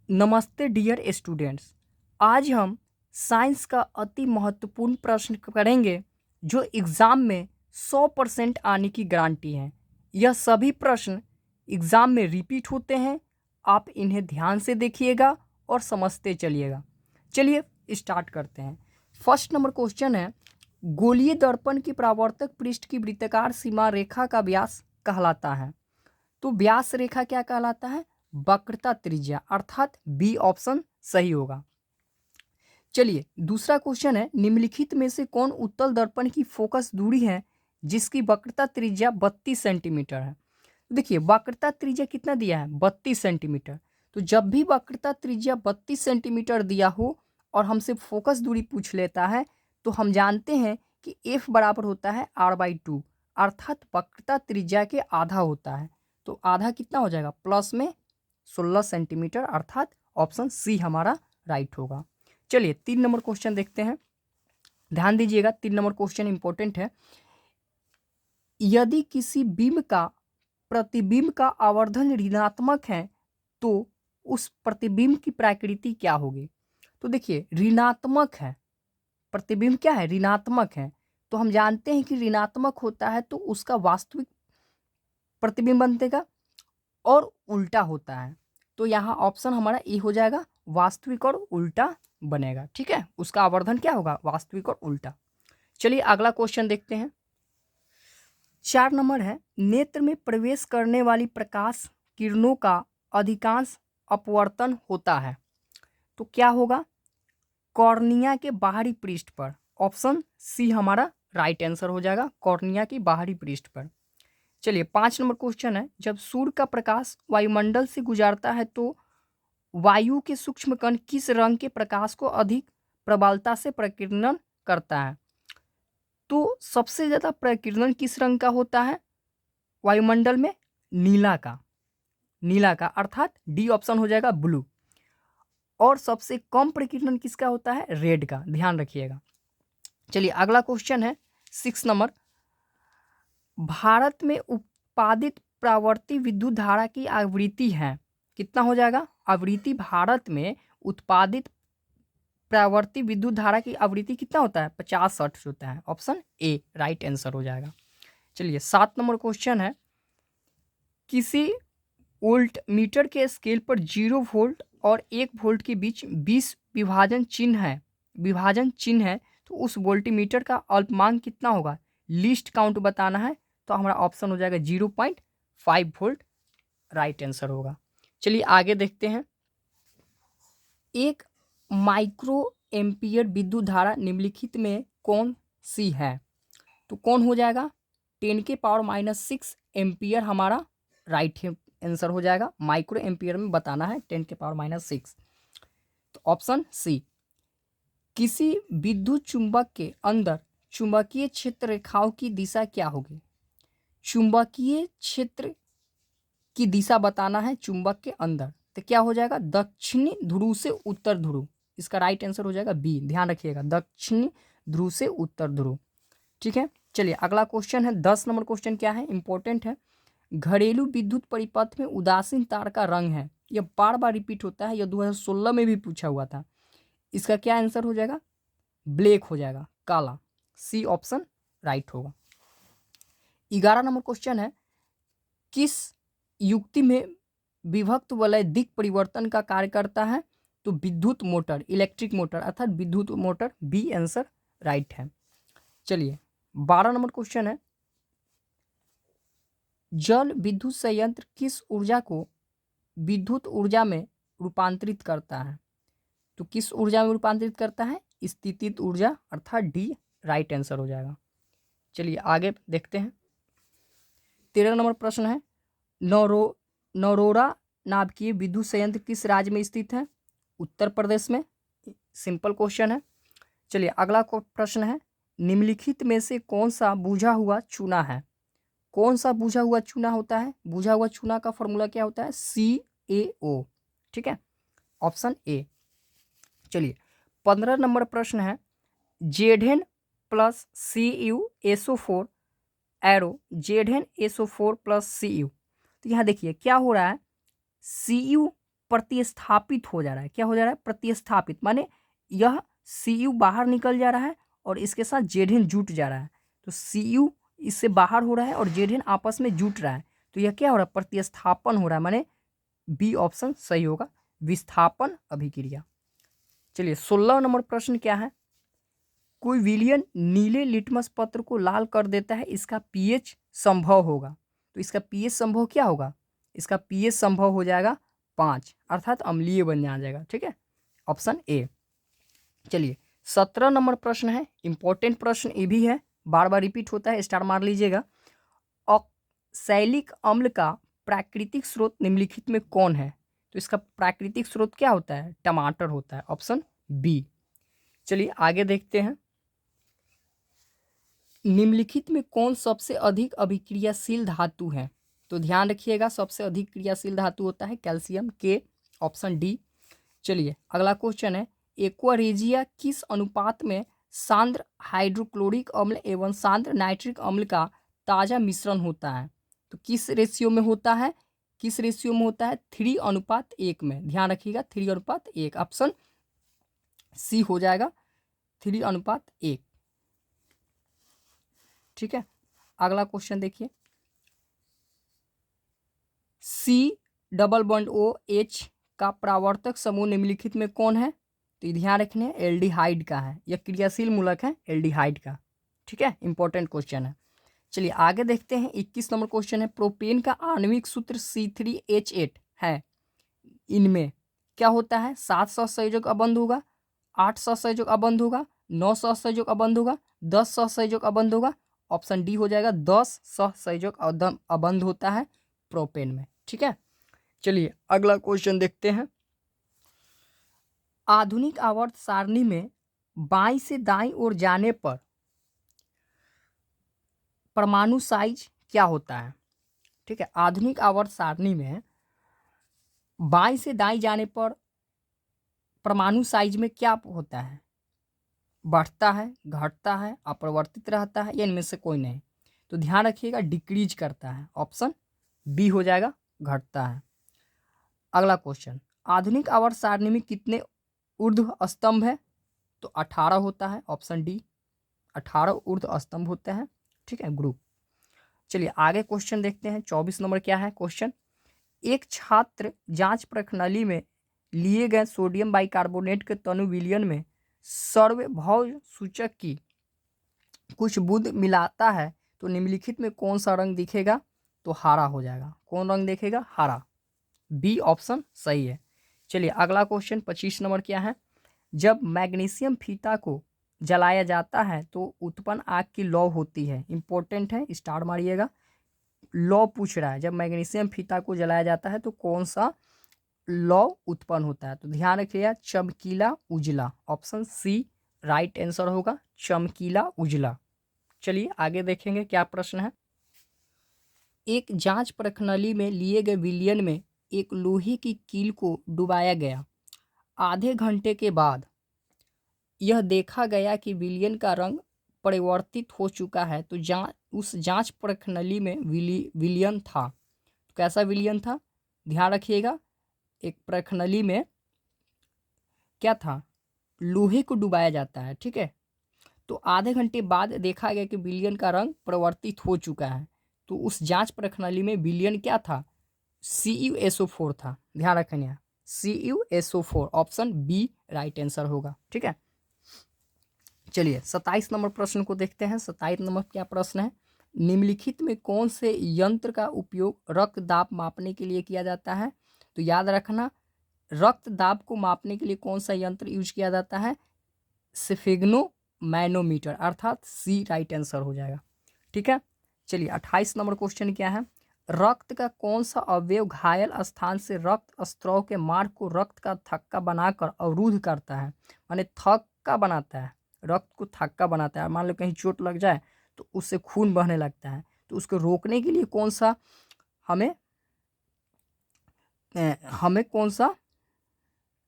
नमस्ते dear students. आज हम साइंस का अति महत्वपूर्ण प्रश्न करेंगे जो एग्ज़ाम में 100% आने की गारंटी है। यह सभी प्रश्न एग्ज़ाम में रिपीट होते हैं। आप इन्हें ध्यान से देखिएगा और समझते चलिएगा। चलिए स्टार्ट करते हैं। फर्स्ट नंबर क्वेश्चन है, गोलीय दर्पण की परावर्तक पृष्ठ की वृत्ताकार सीमा रेखा का व्यास कहलाता है। तो व्यास रेखा क्या कहलाता है? वक्रता त्रिज्या, अर्थात बी ऑप्शन सही होगा। चलिए दूसरा क्वेश्चन है, निम्नलिखित में से कौन उत्तल दर्पण की फोकस दूरी है जिसकी वक्रता त्रिज्या 32 सेंटीमीटर है? देखिए वक्रता त्रिज्या कितना दिया है? 32 सेंटीमीटर। तो जब भी वक्रता त्रिज्या 32 सेंटीमीटर दिया हो और हमसे फोकस दूरी पूछ लेता है तो हम जानते हैं कि F बराबर होता है R/2, अर्थात वक्रता त्रिज्या के आधा होता है। तो आधा कितना हो जाएगा? प्लस में 16 सेंटीमीटर, अर्थात ऑप्शन सी हमारा राइट होगा। चलिए 3 नंबर क्वेश्चन देखते हैं। ध्यान दीजिएगा, 3 नंबर क्वेश्चन इंपॉर्टेंट है। यदि किसी बिंब का प्रतिबिंब का आवर्धन ऋणात्मक है तो उस प्रतिबिंब की प्रकृति क्या होगी? तो देखिए ऋणात्मक है, प्रतिबिंब क्या है? ऋणात्मक है। तो हम जानते हैं कि ऋणात्मक होता है तो उसका वास्तविक प्रतिबिंब बनेगा और उल्टा होता है। तो यहाँ ऑप्शन हमारा ए हो जाएगा, वास्तविक और उल्टा बनेगा। ठीक है, उसका आवर्धन क्या होगा? वास्तविक और उल्टा। चलिए अगला क्वेश्चन देखते हैं। 4 नंबर है, नेत्र में प्रवेश करने वाली प्रकाश किरणों का अधिकांश अपवर्तन होता है। तो क्या होगा? कॉर्निया के बाहरी पृष्ठ पर। ऑप्शन सी हमारा राइट आंसर हो जाएगा, कॉर्निया के बाहरी पृष्ठ पर। चलिए 5 नंबर क्वेश्चन है, जब सूर्य का प्रकाश वायुमंडल से गुजरता है तो वायु के सूक्ष्म कण किस रंग के प्रकाश को अधिक प्रबलता से प्रकीर्णन करता है? तो सबसे ज्यादा प्रकीर्णन किस रंग का होता है वायुमंडल में? नीला का, नीला का, अर्थात डी ऑप्शन हो जाएगा ब्लू। और सबसे कम प्रकीर्णन किसका होता है? रेड का, ध्यान रखिएगा। चलिए अगला क्वेश्चन है 6 नंबर, भारत में उत्पादित प्रावर्ती विद्युत धारा की आवृत्ति है, कितना हो जाएगा? आवृत्ति भारत में उत्पादित प्रावर्ती विद्युत धारा की आवृत्ति कितना होता है? 50 हर्ट्ज होता है। ऑप्शन ए राइट आंसर हो जाएगा। चलिए 7 नंबर क्वेश्चन है, किसी वोल्ट मीटर के स्केल पर 0 वोल्ट और 1 वोल्ट के बीच 20 विभाजन चिन्ह है तो उस वोल्टीमीटर का अल्पमान कितना होगा? लीस्ट काउंट बताना है। तो हमारा ऑप्शन हो जाएगा 0.5 वोल्ट, राइट आंसर होगा। चलिए आगे देखते हैं। एक माइक्रो एम्पियर विद्युत धारा निम्नलिखित में कौन सी है? तो कौन हो जाएगा? 10⁻⁻6 एम्पियर हमारा राइट आंसर हो जाएगा। माइक्रो एम्पियर में बताना है 10⁻⁻6। तो ऑप्शन सी। किसी विद्युत चुंबक के अंदर चुंबकीय क्षेत्र रेखाओं की दिशा क्या होगी? चुंबकीय क्षेत्र की दिशा बताना है चुंबक के अंदर, तो क्या हो जाएगा? दक्षिणी ध्रुव से उत्तर ध्रुव। इसका राइट आंसर हो जाएगा बी, ध्यान रखिएगा, दक्षिणी ध्रुव से उत्तर ध्रुव। ठीक है, चलिए अगला क्वेश्चन है 10 नंबर क्वेश्चन क्या है? इंपॉर्टेंट है। घरेलू विद्युत परिपथ में उदासीन तार का रंग है, यह बार बार रिपीट होता है, यह 2016 में भी पूछा हुआ था। इसका क्या आंसर हो जाएगा? ब्लैक हो जाएगा, काला। सी ऑप्शन राइट होगा। 11 नंबर क्वेश्चन है, किस युक्ति में विभक्त वलय दिक् परिवर्तन का कार्य करता है? तो विद्युत मोटर, इलेक्ट्रिक मोटर, अर्थात विद्युत मोटर, बी आंसर राइट है। चलिए 12 नंबर क्वेश्चन है, जल विद्युत संयंत्र किस ऊर्जा को विद्युत ऊर्जा में रूपांतरित करता है? तो किस ऊर्जा में रूपांतरित करता है? स्थितिज ऊर्जा, अर्थात डी राइट आंसर हो जाएगा। चलिए आगे देखते हैं। 13 नंबर प्रश्न है, नरोरा नाभिकीय विद्युत संयंत्र किस राज्य में स्थित है? उत्तर प्रदेश में। सिंपल क्वेश्चन है। चलिए अगला प्रश्न है, निम्नलिखित में से कौन सा बुझा हुआ चूना है? कौन सा बुझा हुआ चूना होता है? बुझा हुआ चूना का फॉर्मूला क्या होता है? CaO। ठीक है, ऑप्शन ए। चलिए 15 नंबर प्रश्न है, Zn plus CuSO4 arrow Zn SO4 plus Cu। तो यहाँ देखिए क्या हो रहा है, Cu प्रतिस्थापित हो जा रहा है। क्या हो जा रहा है? प्रतिस्थापित, माने यह Cu बाहर निकल जा रहा है और इसके साथ Zn जुट जा रहा है। तो Cu इससे बाहर हो रहा है और Zn आपस में जुट रहा है, तो यह क्या हो रहा है? प्रतिस्थापन हो रहा है, माने बी ऑप्शन सही होगा, विस्थापन अभिक्रिया। चलिए 16 नंबर प्रश्न क्या है? कोई विलयन नीले लिटमस पत्र को लाल कर देता है, इसका पीएच संभव होगा। तो इसका पीएच संभव क्या होगा? इसका पीएच संभव हो जाएगा 5, अर्थात अम्लीय बन जाएगा। ठीक है, ऑप्शन ए। चलिए 17 नंबर प्रश्न है, इंपॉर्टेंट प्रश्न ये भी है, बार बार रिपीट होता है, स्टार मार लीजिएगा। ऑक्सैलिक अम्ल का प्राकृतिक स्रोत निम्नलिखित में कौन है? तो इसका प्राकृतिक स्रोत क्या होता है? टमाटर होता है, ऑप्शन बी। चलिए आगे देखते हैं, निम्नलिखित में कौन सबसे अधिक अभिक्रियाशील धातु है? तो ध्यान रखिएगा, सबसे अधिक क्रियाशील धातु होता है कैल्शियम, के, ऑप्शन डी। चलिए अगला क्वेश्चन है, एक्वा रेजिया किस अनुपात में सांद्र हाइड्रोक्लोरिक अम्ल एवं सांद्र नाइट्रिक अम्ल का ताजा मिश्रण होता है? तो किस रेशियो में होता है? किस रेशियो में होता है? 3:1 में। ध्यान रखिएगा 3:1, ऑप्शन सी हो जाएगा 3:1। ठीक है, अगला क्वेश्चन देखिए, C+O का प्रावर्तक समूह निम्नलिखित में कौन है? तो ये ध्यान रखने, एल्डिहाइड का है, यह क्रियाशील मूलक है एल्डिहाइड का। ठीक है, इंपॉर्टेंट क्वेश्चन है। चलिए आगे देखते हैं, 21 नंबर क्वेश्चन है, प्रोपेन का आणविक सूत्र C3H8 है, इनमें क्या होता है? 7 सहसंयोजक अबंध होगा, 8 सहसंयोजक अबंध होगा, 9 सहसंयोजक अबंध होगा, 10 सहसंयोजक अबंध होगा, ऑप्शन डी हो जाएगा 10 सहसंयोजक अबंध होता है प्रोपेन में। ठीक है, चलिए अगला क्वेश्चन देखते हैं, आधुनिक आवर्त सारणी में बाईं से दाईं ओर जाने पर परमाणु साइज क्या होता है? ठीक है, आधुनिक आवर्त सारणी में बाईं से दाईं जाने पर परमाणु साइज में क्या होता है? बढ़ता है, घटता है, अपरिवर्तित रहता है, या इनमें से कोई नहीं? तो ध्यान रखिएगा डिक्रीज करता है, ऑप्शन बी हो जाएगा, घटता है। अगला क्वेश्चन, आधुनिक आवर्त सारणी में कितने ऊर्ध्व स्तंभ है? तो 18 होता है, ऑप्शन डी, 18 ऊर्ध्व स्तंभ होते हैं। ठीक है, ग्रुप। चलिए आगे क्वेश्चन देखते हैं, 24 नंबर क्या है क्वेश्चन, एक छात्र जांच प्रणाली में लिए गए सोडियम बाइकार्बोनेट के तनु विलयन में सर्वभौम सूचक की कुछ बूंद मिलाता है, तो निम्नलिखित में कौन सा रंग दिखेगा? तो हरा हो जाएगा। कौन रंग देखेगा? हरा, बी ऑप्शन सही है। चलिए अगला क्वेश्चन 25 नंबर क्या है, जब मैग्नीशियम फीता को जलाया जाता है तो उत्पन्न आग की लौ होती है, इंपॉर्टेंट है, स्टार मारिएगा। लौ पूछ रहा है, जब मैग्नीशियम फीता को जलाया जाता है तो कौन सा लौ उत्पन्न होता है? तो ध्यान रखिएगा चमकीला उजला, ऑप्शन सी राइट आंसर होगा, चमकीला उजला। चलिए आगे देखेंगे क्या प्रश्न है, एक जांच प्रणाली में लिए गए विलयन में एक लोहे की कील को डुबाया गया, आधे घंटे के बाद यह देखा गया कि विलयन का रंग परिवर्तित हो चुका है, तो उस जांच प्रणाली में विलयन था, तो कैसा विलयन था? ध्यान रखिएगा, एक प्रणाली में क्या था? लोहे को डुबाया जाता है। ठीक है, तो आधे घंटे बाद देखा गया कि विलयन का रंग परिवर्तित हो चुका है, तो उस जांच प्रणाली में विलयन क्या था? CuSO4 था। ध्यान रखना, CuSO4, option B right answer होगा। ठीक है, चलिए 27 नंबर प्रश्न को देखते हैं। 27 नंबर क्या प्रश्न है, निम्नलिखित में कौन से यंत्र का उपयोग रक्त दाब मापने के लिए किया जाता है? तो याद रखना, रक्त दाब को मापने के लिए कौन सा यंत्र यूज किया जाता है? स्फेग्नो मैनोमीटर, अर्थात सी राइट आंसर हो जाएगा। ठीक है, चलिए 28 नंबर क्वेश्चन क्या है, रक्त का कौन सा अवयव घायल स्थान से रक्त स्त्राव के मार्ग को रक्त का थक्का बनाकर अवरुद्ध करता है? माने थक्का बनाता है, रक्त को थक्का बनाता है। मान लो कहीं चोट लग जाए तो उससे खून बहने लगता है, तो उसको रोकने के लिए कौन सा हमें कौन सा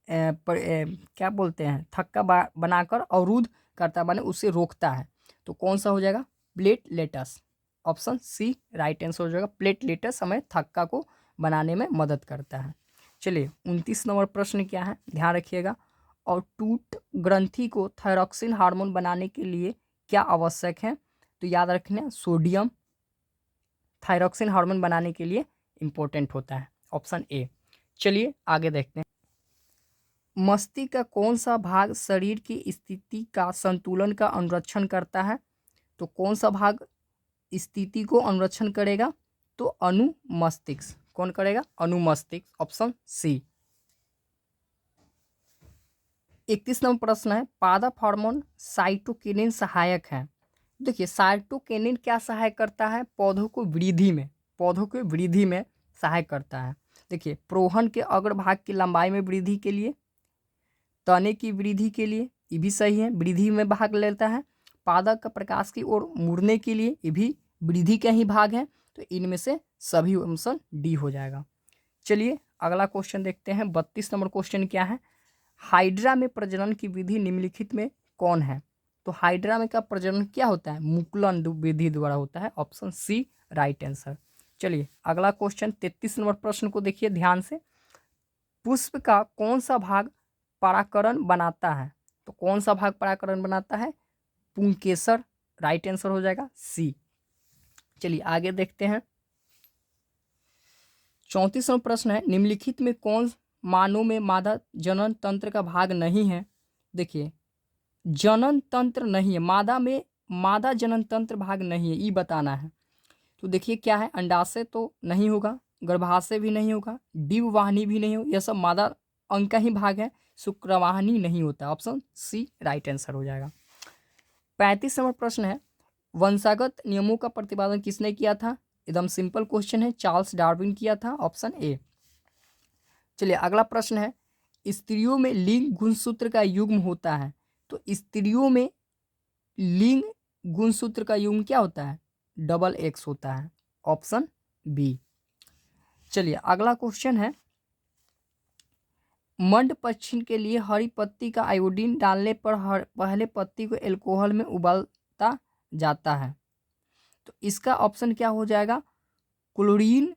क्या बोलते हैं, थक्का बनाकर अवरुद्ध करता है, माने उससे रोकता है, तो कौन सा हो जाएगा? Platelets, option C right answer हो जाएगा। प्लेटलेटस हमें थक्का को बनाने में मदद करता है। चलिए 29 नंबर प्रश्न क्या है, ध्यान रखिएगा। और टूट ग्रंथि को थायरॉक्सिन हार्मोन बनाने के लिए क्या आवश्यक है? तो याद रखना, सोडियम थायरॉक्सिन हार्मोन बनाने के लिए इंपॉर्टेंट होता है, ऑप्शन ए। चलिए आगे देखते हैं। मस्तिष्क का कौन सा भाग शरीर की स्थिति का संतुलन का अनुरक्षण करता है? तो कौन सा भाग स्थिति को अनुरक्षण करेगा? तो अनुमस्तिष्क। कौन करेगा? अनुमस्तिष्क, ऑप्शन सी। 31 नंबर प्रश्न है, पादप हार्मोन साइटोकिनिन सहायक है। देखिए साइटोकिनिन क्या सहायक करता है? पौधों को वृद्धि में सहायक करता है। देखिए प्रोहन के अग्रभाग की लंबाई में वृद्धि के लिए, तने की वृद्धि के लिए, ये भी सही है, वृद्धि में भाग लेता है। पादप का प्रकाश की ओर मुड़ने के लिए, ये भी वृद्धि का ही भाग है। तो इनमें से सभी ऑप्शन डी हो जाएगा। चलिए अगला क्वेश्चन देखते हैं। 32 नंबर क्वेश्चन क्या है, हाइड्रा में प्रजनन की विधि निम्नलिखित में कौन है? तो हाइड्रा में का प्रजनन क्या होता है? मुकुलन विधि द्वारा होता है, ऑप्शन सी राइट आंसर। चलिए अगला क्वेश्चन 33 नंबर प्रश्न को देखिए ध्यान से। पुष्प का कौन सा भाग परागकण बनाता है? तो कौन सा भाग परागकण बनाता है? पुंकेसर, राइट आंसर हो जाएगा सी। चलिए आगे देखते हैं। 34वां प्रश्न है, निम्नलिखित में कौन मानव में मादा जनन तंत्र का भाग नहीं है? देखिए जनन तंत्र नहीं है, मादा में मादा जनन तंत्र भाग नहीं है, ये बताना है। तो देखिए क्या है, अंडाशय तो नहीं होगा, गर्भाशय भी नहीं होगा, डिंबवाहिनी भी नहीं हो, यह सब मादा अंग का ही भाग है। शुक्रवाहिनी नहीं होता, ऑप्शन सी राइट आंसर हो जाएगा। 35 नंबर प्रश्न है, वंशागत नियमों का प्रतिपादन किसने किया था? एकदम सिंपल क्वेश्चन है, चार्ल्स डार्विन किया था, ऑप्शन ए। चलिए अगला प्रश्न है, स्त्रियों में लिंग गुणसूत्र का युग्म होता है। तो स्त्रियों में लिंग गुणसूत्र का युग्म क्या होता है? डबल एक्स होता है, ऑप्शन बी। चलिए अगला क्वेश्चन है, मंड पक्षी के लिए हरी पत्ती का आयोडीन डालने पर पहले पत्ती को एल्कोहल में उबालता जाता है। तो इसका ऑप्शन क्या हो जाएगा? क्लोरीन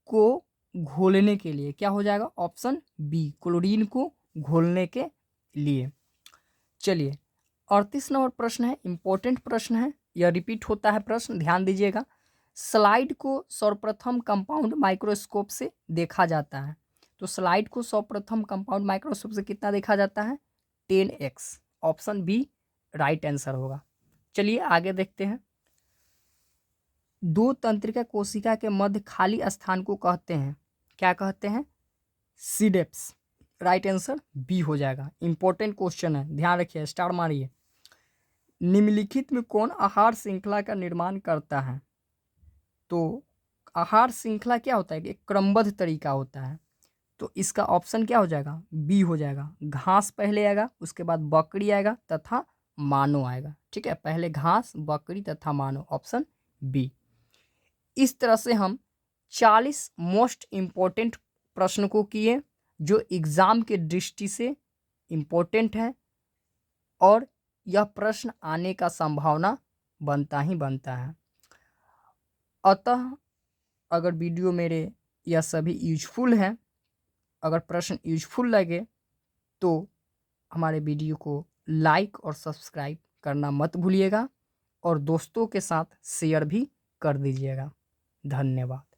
को घोलने के लिए। क्या हो जाएगा? ऑप्शन बी, क्लोरीन को घोलने के लिए। चलिए 38 नंबर प्रश्न है, इंपॉर्टेंट प्रश्न है, यह रिपीट होता है प्रश्न, ध्यान दीजिएगा। स्लाइड को सर्वप्रथम कंपाउंड माइक्रोस्कोप से देखा जाता है। तो स्लाइड को सर्वप्रथम कंपाउंड माइक्रोस्कोप से कितना देखा जाता है? 10x, option B right answer होगा। चलिए आगे देखते हैं। दो तंत्रिका कोशिका के मध्य खाली स्थान को कहते हैं, क्या कहते हैं? सीडेप्स, राइट आंसर बी हो जाएगा। इंपॉर्टेंट क्वेश्चन है, ध्यान रखिए, स्टार मारिए। निम्नलिखित में कौन आहार श्रृंखला का निर्माण करता है? तो आहार श्रृंखला क्या होता है? एक क्रमबद्ध तरीका होता है। तो इसका ऑप्शन क्या हो जाएगा? बी हो जाएगा। घास पहले आएगा, उसके बाद बकरी आएगा तथा मानव आएगा। ठीक है, पहले घास, बकरी तथा मानव, ऑप्शन बी। इस तरह से हम 40 मोस्ट इम्पोर्टेंट प्रश्न को किए जो एग्जाम के दृष्टि से इम्पोर्टेंट है, और यह प्रश्न आने का संभावना बनता ही बनता है। अतः अगर वीडियो मेरे यह सभी यूजफुल हैं, अगर प्रश्न यूजफुल लगे तो हमारे वीडियो को लाइक और सब्सक्राइब करना मत भूलिएगा, और दोस्तों के साथ शेयर भी कर दीजिएगा। धन्यवाद।